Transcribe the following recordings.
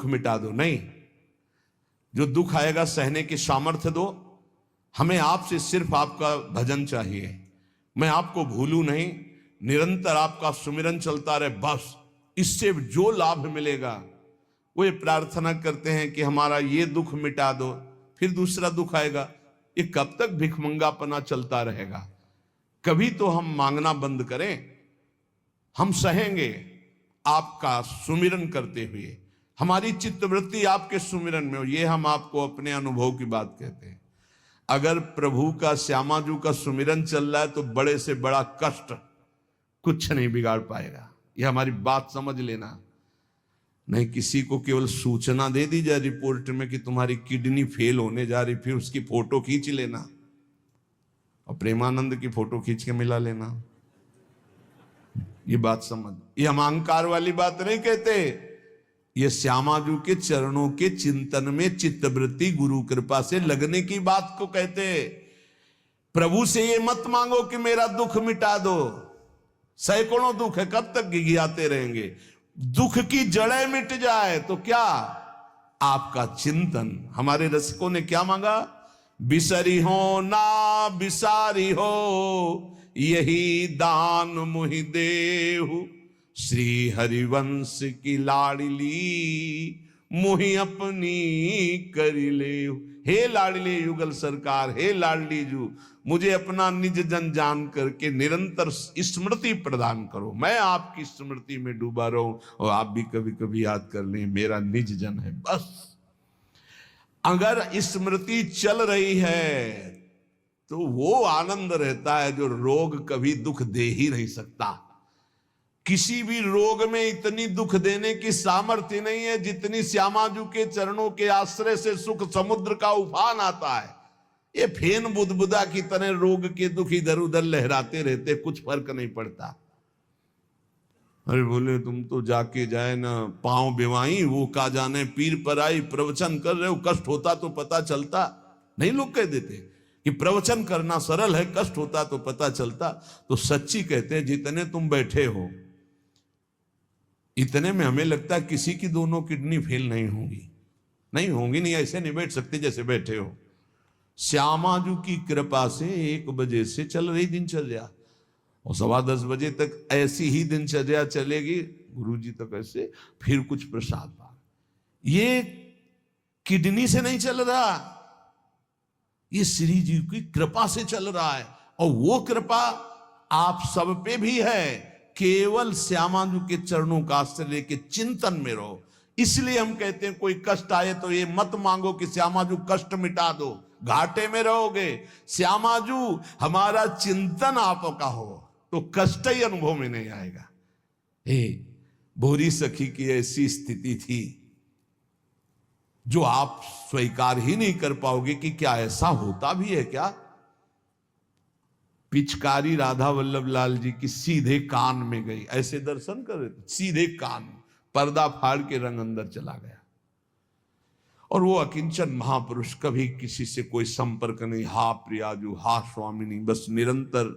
मिटा दो, नहीं, जो दुख आएगा सहने की सामर्थ्य दो। हमें आपसे सिर्फ आपका भजन चाहिए, मैं आपको भूलूं नहीं, निरंतर आपका सुमिरन चलता रहे, बस इससे जो लाभ मिलेगा। वो ये प्रार्थना करते हैं कि हमारा ये दुख मिटा दो, फिर दूसरा दुख आएगा। ये कब तक भिखमंगापना चलता रहेगा? कभी तो हम मांगना बंद करें। हम सहेंगे आपका सुमिरन करते हुए, हमारी चित्तवृत्ति आपके सुमिरन में हो। ये हम आपको अपने अनुभव की बात कहते हैं। अगर प्रभु का, श्यामाजू का सुमिरन चल रहा है तो बड़े से बड़ा कष्ट कुछ नहीं बिगाड़ पाएगा। ये हमारी बात समझ लेना। नहीं किसी को केवल सूचना दे दी जाए रिपोर्ट में कि तुम्हारी किडनी फेल होने जा रही, फिर उसकी फोटो खींच लेना और प्रेमानंद की फोटो खींच के मिला लेना। ये बात समझ, ये हम अहंकार वाली बात नहीं कहते। ये श्यामाजू के चरणों के चिंतन में चित्तवृत्ति गुरु कृपा से लगने की बात को कहते। प्रभु से ये मत मांगो कि मेरा दुख मिटा दो, सैकड़ों दुख है, कब तक गिघियाते रहेंगे। दुख की जड़ें मिट जाए तो क्या, आपका चिंतन। हमारे रसिकों ने क्या मांगा? बिसरी हो ना बिसारी हो, यही दान मुहि देहु, श्री हरिवंश की लाडली मुहि अपनी करी ले। हे लाडले युगल सरकार, हे लाडली जू, मुझे अपना निज जन जान करके निरंतर स्मृति प्रदान करो। मैं आपकी स्मृति में डूबा रहूं और आप भी कभी कभी याद कर लें मेरा निज जन है। बस अगर स्मृति चल रही है तो वो आनंद रहता है जो रोग कभी दुख दे ही नहीं सकता। किसी भी रोग में इतनी दुख देने की सामर्थ्य नहीं है जितनी श्यामाजू के चरणों के आश्रय से सुख समुद्र का उफान आता है। ये फेन बुदबुदा की तरह रोग के दुख इधर उधर लहराते रहते, कुछ फर्क नहीं पड़ता। अरे बोले तुम तो जाके जाए ना पांव बिवाई, वो का जाने पीर पर आई, प्रवचन कर रहे हो, कष्ट होता तो पता चलता। नहीं, लोग कह देते कि प्रवचन करना सरल है, कष्ट होता तो पता चलता। तो सच्ची कहते हैं जितने तुम बैठे हो इतने में हमें लगता है किसी की दोनों किडनी फेल नहीं होंगी। नहीं होंगी, नहीं ऐसे नहीं बैठ सकते जैसे बैठे हो। श्यामाजू की कृपा से 1 बजे से चल रही दिनचर्या और 10:15 बजे तक ऐसी ही दिनचर्या चलेगी, गुरुजी तक ऐसे, फिर कुछ प्रसाद पा। ये किडनी से नहीं चल रहा, ये श्री जी की कृपा से चल रहा है। और वो कृपा आप सब पे भी है। केवल श्यामाजू के चरणों का आश्रय लेके चिंतन में रहो। इसलिए हम कहते हैं कोई कष्ट आए तो ये मत मांगो कि श्यामाजू कष्ट मिटा दो, घाटे में रहोगे। श्यामाजू हमारा चिंतन आपका हो तो कष्ट ही अनुभव में नहीं आएगा। हे भोरी सखी की ऐसी स्थिति थी जो आप स्वीकार ही नहीं कर पाओगे कि क्या ऐसा होता भी है क्या। पिचकारी राधा वल्लभ लाल जी की सीधे कान में गई, ऐसे दर्शन कर रहे थे, सीधे कान, पर्दा फाड़ के रंग अंदर चला गया। और वो अकिंचन महापुरुष, कभी किसी से कोई संपर्क नहीं, हा प्रियाजू, हा स्वामिनी, बस निरंतर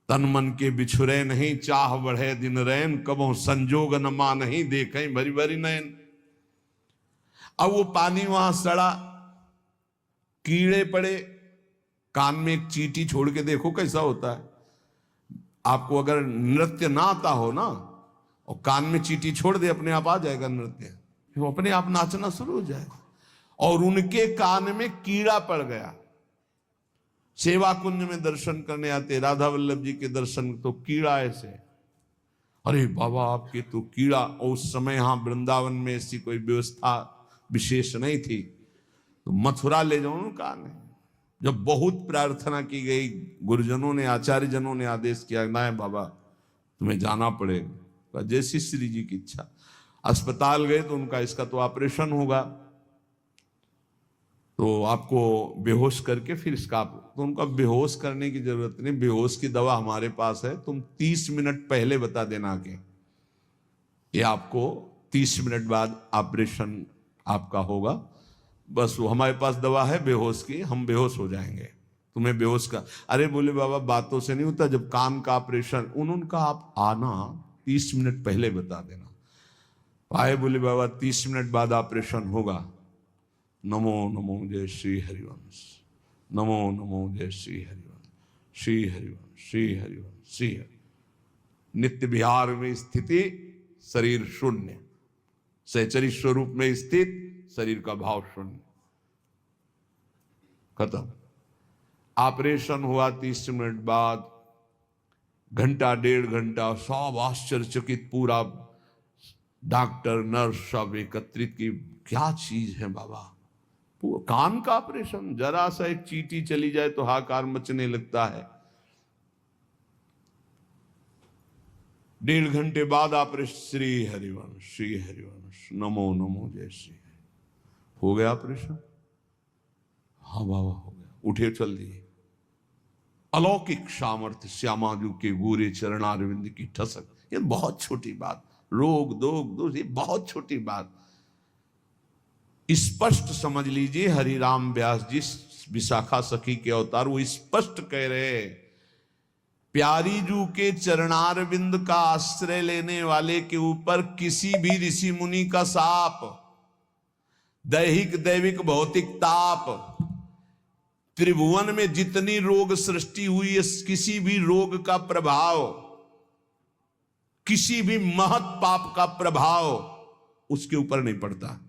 तन मन के बिछुरे नहीं, चाह बढ़े दिन रैन, कबो संजोग न मा नहीं, देखें भरी भरी नैन। अब वो पानी वहां सड़ा, कीड़े पड़े, कान में एक चींटी छोड़ के देखो कैसा होता है। आपको अगर नृत्य ना आता हो ना और कान में चींटी छोड़ दे, अपने आप आ जाएगा नृत्य, वो अपने आप नाचना शुरू हो जाएगा। और उनके कान में कीड़ा पड़ गया। सेवा कुंज में दर्शन करने आते राधा वल्लभ जी के दर्शन, तो कीड़ा ऐसे, अरे बाबा आपके तो कीड़ा। और उस समय यहां वृंदावन में ऐसी कोई व्यवस्था विशेष नहीं थी, तो मथुरा ले जाओ उनका। नहीं, जब बहुत प्रार्थना की गई, गुरुजनों ने, आचार्य जनों ने आदेश किया, ना बाबा तुम्हें जाना पड़ेगा, जैसी श्री जी की इच्छा। अस्पताल गए तो उनका इसका तो ऑपरेशन होगा, तो आपको बेहोश करके फिर इसका, तो उनका बेहोश करने की जरूरत नहीं, बेहोश की दवा हमारे पास है, तुम 30 मिनट पहले बता देना कि ये आपको 30 मिनट बाद ऑपरेशन आपका होगा। बस वो हमारे पास दवा है बेहोश की, हम बेहोश हो जाएंगे, तुम्हें बेहोश का। अरे बोले बाबा बातों से नहीं होता, जब कान का ऑपरेशन, उन्होंने कहा आप आना 30 मिनट पहले बता देना। आए, बोले बाबा 30 मिनट बाद ऑपरेशन होगा। नमो नमो जय श्री हरिवंश, नमो नमो जय श्री हरिवंश, श्री हरिवंश, श्री हरिवंश, श्री हरि। नित्य विहार में स्थिति, शरीर शून्य, सहचरी स्वरूप में स्थित, शरीर का भाव शून्य, खत्म। ऑपरेशन हुआ 30 मिनट बाद, घंटा 1.5 घंटा सब आश्चर्यचकित, पूरा डॉक्टर नर्स सब एकत्रित की, क्या चीज है बाबा। कान का ऑपरेशन, जरा सा एक चींटी चली जाए तो हाहाकार मचने लगता है। 1.5 घंटे बाद ऑपरेशन, श्री हरिवंश, श्री हरिवंश, नमो नमो जय श्री हरि। हो गया ऑपरेशन? हाँ बाबा हो गया। उठे चल दिए। अलौकिक सामर्थ्य श्यामाजू के गोरे चरणारविंद की ठसक। ये बहुत छोटी बात, रोग दोग दोष, ये बहुत छोटी बात। स्पष्ट समझ लीजिए, हरिराम व्यास जी विशाखा सखी के अवतार, वो स्पष्ट कह रहे, प्यारी जू के चरणारविंद का आश्रय लेने वाले के ऊपर किसी भी ऋषि मुनि का शाप, दैहिक दैविक भौतिक ताप, त्रिभुवन में जितनी रोग सृष्टि हुई है, किसी भी रोग का प्रभाव, किसी भी महत पाप का प्रभाव उसके ऊपर नहीं पड़ता।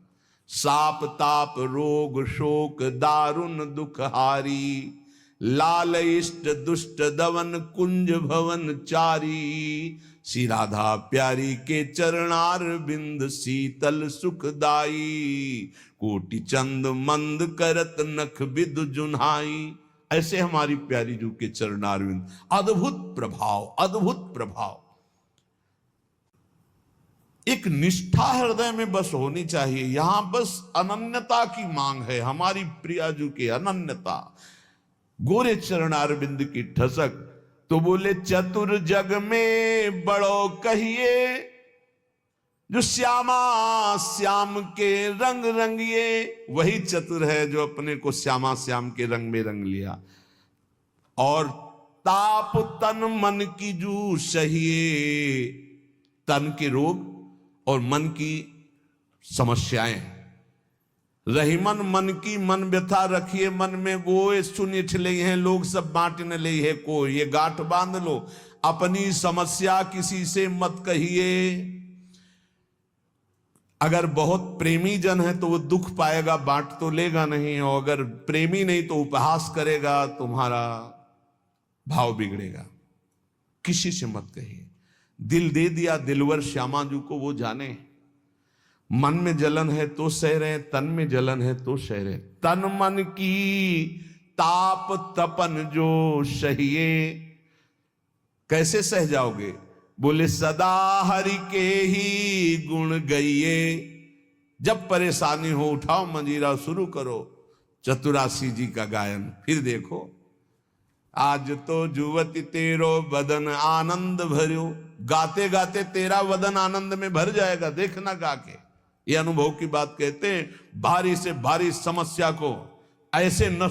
साप ताप रोग शोक दारुण दुखहारी, लाल इष्ट दुष्ट दवन कुंज भवन चारी, श्री राधा प्यारी के चरणार बिंद शीतल सुखदाई, कोटि चंद मंद करत नख विदु जुन्हाई। ऐसे हमारी प्यारी जू के चरणार बिंद, अद्भुत प्रभाव, अद्भुत प्रभाव। एक निष्ठा हृदय में बस होनी चाहिए। यहां बस अनन्यता की मांग है, हमारी प्रियाजू के अनन्यता, गोरे चरणारविंद की ठसक। तो बोले चतुर जग में बड़ो कहिए, जो श्यामा श्याम के रंग रंगिए। वही चतुर है जो अपने को श्यामा श्याम के रंग में रंग लिया। और ताप तन मन की जू सहिए, तन के रोग और मन की समस्याएं। रहीमन मन की मन व्यथा रखिए मन में, वो सुन छिले हैं लोग सब बांट न ले है को। ये गांठ बांध लो, अपनी समस्या किसी से मत कहिए। अगर बहुत प्रेमी जन है तो वो दुख पाएगा, बांट तो लेगा नहीं। और अगर प्रेमी नहीं तो उपहास करेगा, तुम्हारा भाव बिगड़ेगा। किसी से मत कहिए। दिल दे दिया दिलवर श्यामाजू को, वो जाने। मन में जलन है तो सह रहे, तन में जलन है तो सह रहे। तन मन की ताप तपन जो सहिए, कैसे सह जाओगे? बोले सदा हरि के ही गुण गइए। जब परेशानी हो उठाओ मंजीरा, शुरू करो चतुरासी जी का गायन। फिर देखो, आज तो जुवती तेरो बदन आनंद भर्यो। गाते गाते तेरा वदन आनंद में भर जाएगा, देखना गा के। ये अनुभव की बात कहते हैं। भारी से भारी समस्या को ऐसे न